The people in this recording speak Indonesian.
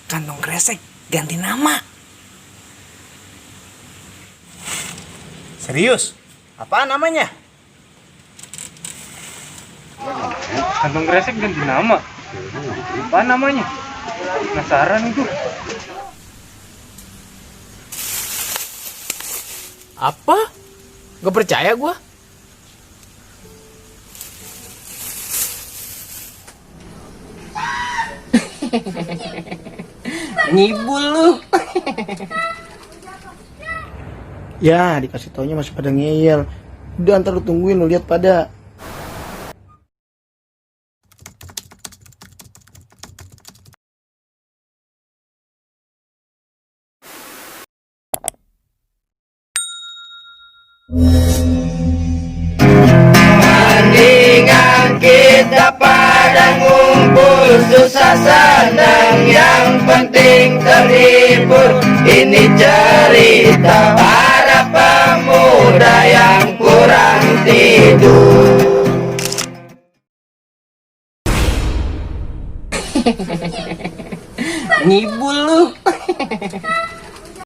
Kantong kresek ganti nama. Serius? Apa namanya? Kantong kresek ganti nama. Apa namanya? Penasaran itu. Apa? Gak percaya gua. Ngibul lu. Ya, dikasih taunya masih pada ngeyel. Udah, ntar lu tungguin, lu lihat pada. Mendingan kita pada ngumpul, susah senang yang penting terhibur. Ini cerita para pemuda yang kurang tidur. Ngibul lu.